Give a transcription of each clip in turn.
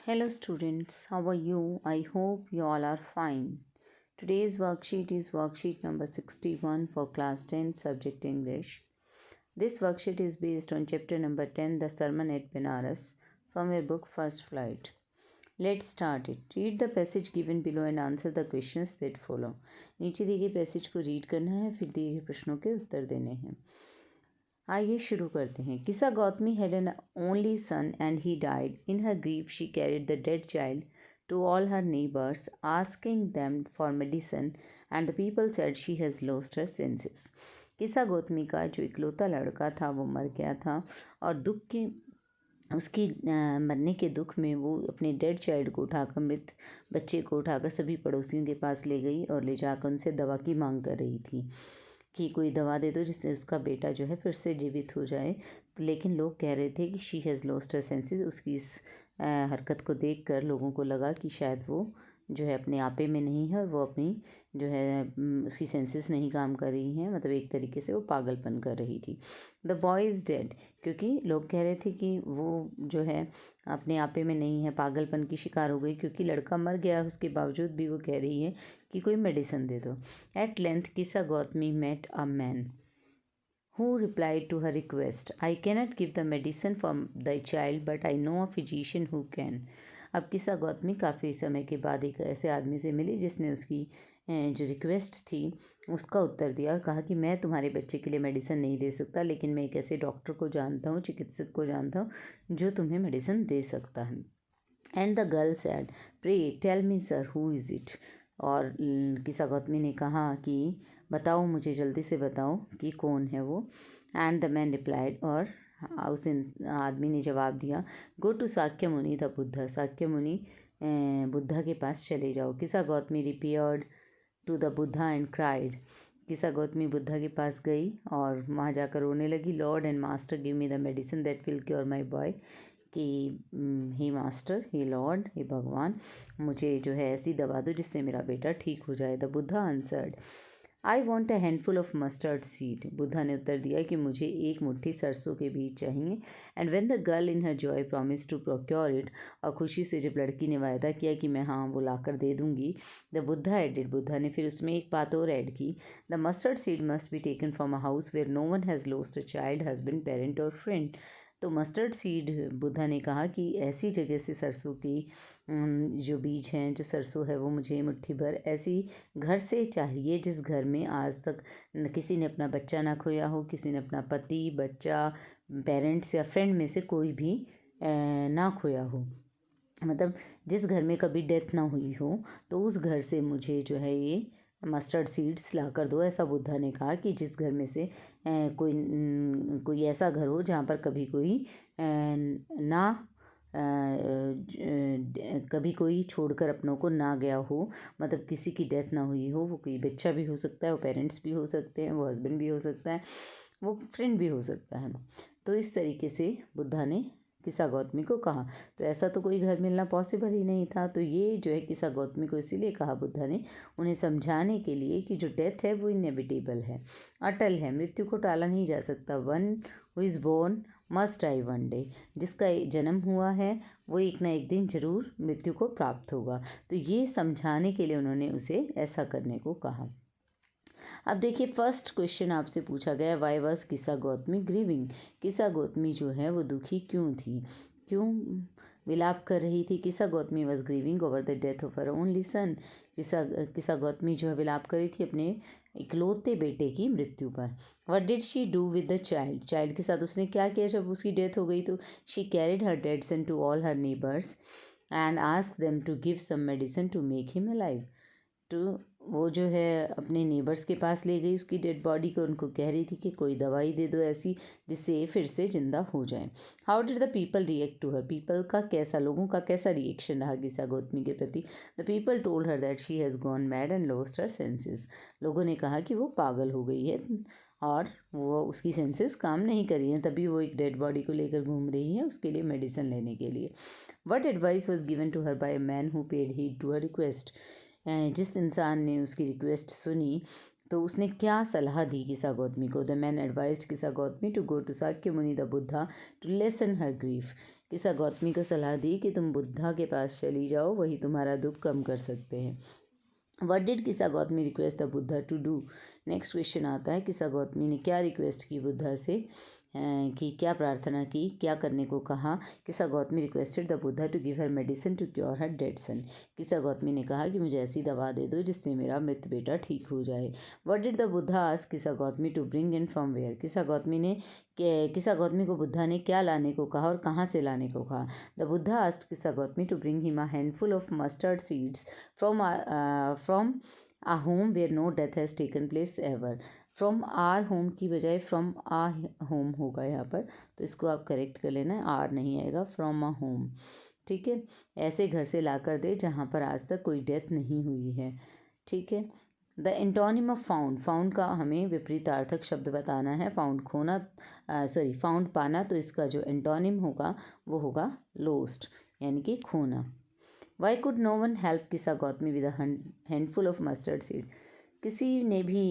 Hello students, how are you? I hope you all are fine. Today's worksheet is worksheet number 61 for class 10 subject English. This worksheet is based on chapter number 10 The Sermon at Benares from your book First Flight. Let's start it. Read the passage given below and answer the questions that follow. नीचे दिए गए passage को read करना है, फिर दिए गए प्रश्नों के उत्तर देने हैं. आइए शुरू करते हैं. Kisa Gotami had an only son and he died. In her grief she carried the dead child to all her neighbours asking them for medicine and the people said she has lost her senses. Kisa Gotami का जो इकलौता लड़का था वो मर गया था और दुख के उसकी मरने के दुख में वो अपने डेड चाइल्ड को उठाकर मृत बच्चे को उठाकर सभी पड़ोसियों के पास ले गई और ले जाकर उनसे दवा की मांग कर रही थी कि कोई दवा दे दो जिससे उसका बेटा जो है फिर से जीवित हो जाए. लेकिन लोग कह रहे थे कि she has lost her senses. उसकी इस हरकत को देखकर लोगों को लगा कि शायद वो जो है अपने आपे में नहीं है और वो अपनी जो है उसकी सेंसेस नहीं काम कर रही हैं, मतलब एक तरीके से वो पागलपन कर रही थी. द बॉय इज़ डेड, क्योंकि लोग कह रहे थे कि वो जो है अपने आपे में नहीं है, पागलपन की शिकार हो गई क्योंकि लड़का मर गया. उसके बावजूद भी वो कह रही है कि कोई मेडिसिन दे दो. At length Kisa Gotami met a man who replied to her request. I cannot give the medicine for the child, but I know a physician who can. अब किसा गौतमी काफ़ी समय के बाद एक ऐसे आदमी से मिली जिसने उसकी जो रिक्वेस्ट थी उसका उत्तर दिया और कहा कि मैं तुम्हारे बच्चे के लिए मेडिसिन नहीं दे सकता, लेकिन मैं एक ऐसे डॉक्टर को जानता हूँ, चिकित्सक को जानता हूँ जो तुम्हें मेडिसिन दे सकता है. And the girl said, pray tell me sir who is it. और किसा गौतमी ने कहा कि बताओ मुझे, जल्दी से बताओ कि कौन है वो. एंड द मैन रिप्लाइड, और उस आदमी ने जवाब दिया, गो टू साक्य मुनि द बुद्धा. साक्य मुनि बुद्धा के पास चले जाओ. Kisa Gotami repaired to the Buddha and cried. Kisa Gotami Buddha के पास गई और वहाँ जाकर रोने लगी. Lord and master give me the medicine that will cure my boy. कि हे मास्टर, हे लॉर्ड, हे भगवान, मुझे जो है ऐसी दवा दो जिससे मेरा बेटा ठीक हो जाए. The Buddha answered, I want a handful of mustard seed. Buddha ने उत्तर दिया कि मुझे एक मुट्ठी सरसों के बीज चाहिए. And when the girl in her joy promise to procure it, और खुशी से जब लड़की ने वायदा किया कि मैं हाँ वो ला कर दे दूँगी, द बुद्धा एडिड, बुद्धा ने फिर उसमें एक बात और ऐड की, the mustard seed must be taken from a house where no one has lost a child, husband, parent और फ्रेंड. तो मस्टर्ड सीड, बुद्धा ने कहा कि ऐसी जगह से सरसों की जो बीज हैं, जो सरसों है वो मुझे मुट्ठी भर ऐसी घर से चाहिए जिस घर में आज तक किसी ने अपना बच्चा ना खोया हो, किसी ने अपना पति, बच्चा, पेरेंट्स या फ्रेंड में से कोई भी ना खोया हो. मतलब जिस घर में कभी डेथ ना हुई हो, तो उस घर से मुझे जो है ये मस्टर्ड सीड्स ला कर दो. ऐसा बुद्धा ने कहा कि जिस घर में से कोई ऐसा घर हो जहाँ पर कभी कोई ना कभी कोई छोड़कर अपनों को ना गया हो, मतलब किसी की डेथ ना हुई हो. वो कोई बच्चा भी हो सकता है, वो पेरेंट्स भी हो सकते हैं, वो हस्बैंड भी हो सकता है, वो फ्रेंड भी हो सकता है. तो इस तरीके से बुद्धा ने किसा गौतमी को कहा. तो ऐसा तो कोई घर मिलना पॉसिबल ही नहीं था. तो ये जो है किसा गौतमी को इसीलिए कहा बुद्धा ने, उन्हें समझाने के लिए कि जो डेथ है वो इनएविटेबल है, अटल है, मृत्यु को टाला नहीं जा सकता. One who is born must die one day. जिसका जन्म हुआ है वो एक ना एक दिन जरूर मृत्यु को प्राप्त होगा. तो ये समझाने के लिए उन्होंने उसे ऐसा करने को कहा. अब देखिए, फर्स्ट क्वेश्चन आपसे पूछा गया, वाई वॉज किसा गौतमी ग्रीविंग. किसा गौतमी जो है वो दुखी क्यों थी, क्यों विलाप कर रही थी. किसा Gautami was grieving over the death of her only son. Kisa Gautami जो है विलाप कर रही थी अपने इकलौते बेटे की मृत्यु पर. What did she do with the child. Child के साथ उसने क्या किया जब उसकी डेथ हो गई. तो she carried her dead son to all her neighbours and ask them to give some medicine to make him alive. तो वो जो है अपने नेबर्स के पास ले गई उसकी डेड बॉडी को, उनको कह रही थी कि कोई दवाई दे दो ऐसी जिससे ये फिर से जिंदा हो जाए. How did the people react to her. People का कैसा, लोगों का कैसा रिएक्शन रहा किसा गौतमी के प्रति. The people told her that she has gone mad and lost her senses. लोगों ने कहा कि वो पागल हो गई है और वो उसकी सेंसेस काम नहीं कर रही हैं, तभी वो एक डेड बॉडी को लेकर घूम रही है उसके लिए मेडिसिन लेने के लिए. What advice was given to her by a man who paid heed to her request. जिस इंसान ने उसकी रिक्वेस्ट सुनी तो उसने क्या सलाह दी किसा गौतमी को. The man advised Kisa Gotami to go to Shakya Muni the Buddha to lessen her grief. Kisa Gotami को सलाह दी कि तुम बुद्धा के पास चली जाओ, वही तुम्हारा दुख कम कर सकते हैं। What did Kisa Gotami request the Buddha to do. Next question आता है, किसा गौतमी ने क्या रिक्वेस्ट की बुद्धा से, कि क्या प्रार्थना की, क्या करने को कहा। Kisa Gotami requested the Buddha to give her medicine to cure her dead son. Kisa Gotami ने कहा कि मुझे ऐसी दवा दे दो जिससे मेरा मृत बेटा ठीक हो जाए। What did the Buddha ask Kisa Gotami to bring in from where. Kisa Gotami को बुद्धा ने क्या लाने को कहा और कहाँ से लाने को कहा। The Buddha asked Kisa Gotami to bring him a handful of mustard seeds from a home where no death has taken place ever. From our home की बजाय फ्रॉम आ होम होगा यहाँ पर, तो इसको आप करेक्ट कर लेना, आर नहीं आएगा, फ्रॉम आ होम। ठीक है, ऐसे घर से ला कर दे जहाँ पर आज तक कोई डेथ नहीं हुई है। ठीक है, the antonym of found. Found का हमें विपरीतार्थक शब्द बताना है। फाउंड खोना, फाउंड पाना, तो इसका जो एंटोनिम होगा वो होगा लोस्ट, यानी कि खोना। Why could no one help Kisa Gotami with handful of mustard seed. किसी ने भी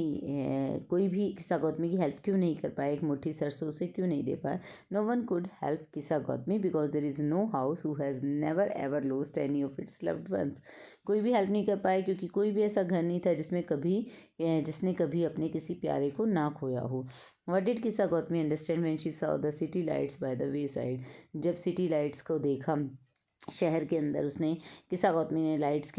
कोई भी किसा गौतमी की हेल्प क्यों नहीं कर पाया, एक मुट्ठी सरसों से क्यों नहीं दे पाया। No one could help Kisa Gotami because there is no house who has never ever lost any of its loved ones. कोई भी हेल्प नहीं कर पाया क्योंकि कोई भी ऐसा घर नहीं था जिसने कभी अपने किसी प्यारे को ना खोया हो। What did Kisa Gautami understand when she saw the city lights by the way side. जब सिटी लाइट्स को देखा शहर के अंदर, उसने किसा गौतमी ने लाइट्स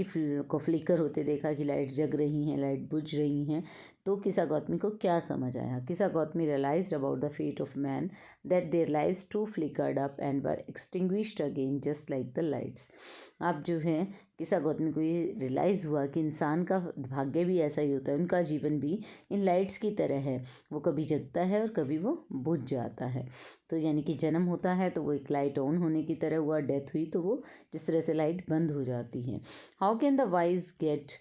को फ्लिकर होते देखा कि लाइट जग रही हैं, लाइट बुझ रही हैं, तो किसा गौतमी को क्या समझ आया। Kisa Gotami realised about the fate of man that their lives too flickered up and were extinguished again just like the lights. अब जो है किसा गौतमी को ये रियलाइज़ हुआ कि इंसान का भाग्य भी ऐसा ही होता है, उनका जीवन भी इन लाइट्स की तरह है, वो कभी जगता है और कभी वो बुझ जाता है। तो यानी कि जन्म होता है तो वो एक लाइट ऑन होने की तरह हुआ, डेथ हुई तो वो जिस तरह से लाइट बंद हो जाती है। How can the wise gate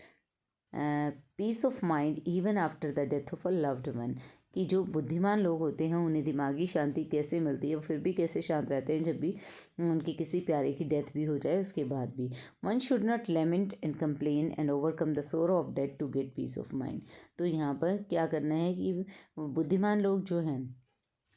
peace of mind even after the death of a loved one. कि जो बुद्धिमान लोग होते हैं उन्हें दिमागी शांति कैसे मिलती है, वो फिर भी कैसे शांत रहते हैं जब भी उनकी किसी प्यारे की डेथ भी हो जाए उसके बाद भी। One should not lament and complain and overcome the sorrow of death to get peace of mind. तो यहाँ पर क्या करना है कि बुद्धिमान लोग जो हैं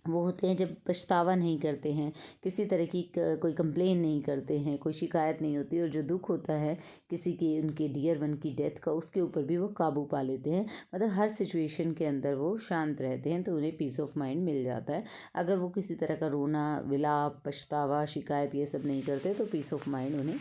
वो होते हैं जब पछतावा नहीं करते हैं, किसी तरह की कोई कंप्लेन नहीं करते हैं, कोई शिकायत नहीं होती, और जो दुख होता है किसी की उनके डियर वन की डेथ का, उसके ऊपर भी वो काबू पा लेते हैं। मतलब हर सिचुएशन के अंदर वो शांत रहते हैं, तो उन्हें पीस ऑफ माइंड मिल जाता है। अगर वो किसी तरह का रोना विलाप पछतावा शिकायत ये सब नहीं करते तो पीस ऑफ माइंड उन्हें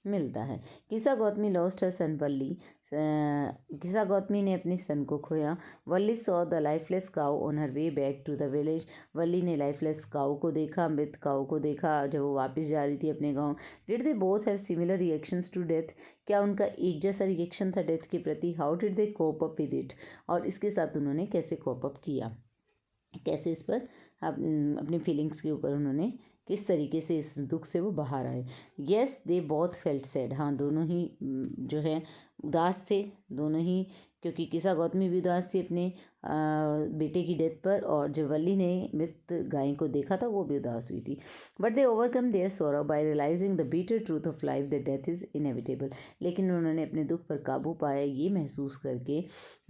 मिलता है। किसा गौतमी लॉस्ट हर सन वल्ली। किसा गौतमी ने अपने सन को खोया। Valli saw the lifeless cow on her way back to the village. Valli ने लाइफलेस काऊ को देखा, मृत काऊ को देखा जब वो वापस जा रही थी अपने गांव। Did they both have similar reactions to death. क्या उनका एक जैसा रिएक्शन था डेथ के प्रति। How did they cope up with it. और इसके साथ उन्होंने कैसे कोप अप किया, कैसे इस पर अपनी फीलिंग्स के ऊपर उन्होंने किस तरीके से इस दुख से वो बाहर आए। Yes they both felt sad. हाँ, दोनों ही जो है उदास थे, दोनों ही, क्योंकि किसा गौतमी भी उदास थी अपने बेटे की डेथ पर, और जब वल्ली ने मृत गाय को देखा था वो भी उदास हुई थी। But they overcome their sorrow by realising the bitter truth of life that death is inevitable. लेकिन उन्होंने अपने दुख पर काबू पाया ये महसूस करके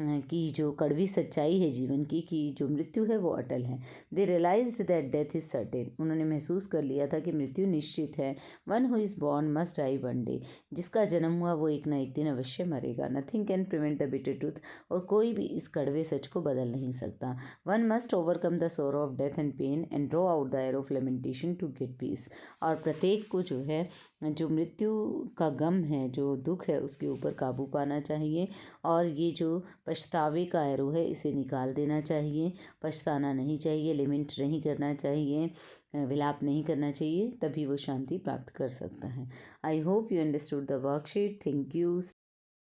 कि जो कड़वी सच्चाई है जीवन की, कि जो मृत्यु है वो अटल है। They realised that death is certain. उन्होंने महसूस कर लिया था कि मृत्यु निश्चित है। One who is born must die one day. जिसका जन्म हुआ वो एक ना एक दिन अवश्य मरेगा। Nothing can prevent the bitter truth. और कोई भी इस कड़वे सच को बदल नहीं सकता। One must overcome the sorrow of death and pain and draw out the arrow of lamentation to get peace. और प्रत्येक को जो है जो मृत्यु का गम है, जो दुख है, उसके ऊपर काबू पाना चाहिए, और ये जो पछतावे का एरो है इसे निकाल देना चाहिए। पछताना नहीं चाहिए, लिमिट नहीं करना चाहिए, विलाप नहीं करना चाहिए, तभी वो शांति प्राप्त कर सकता है। I hope you understood the worksheet. Thank you.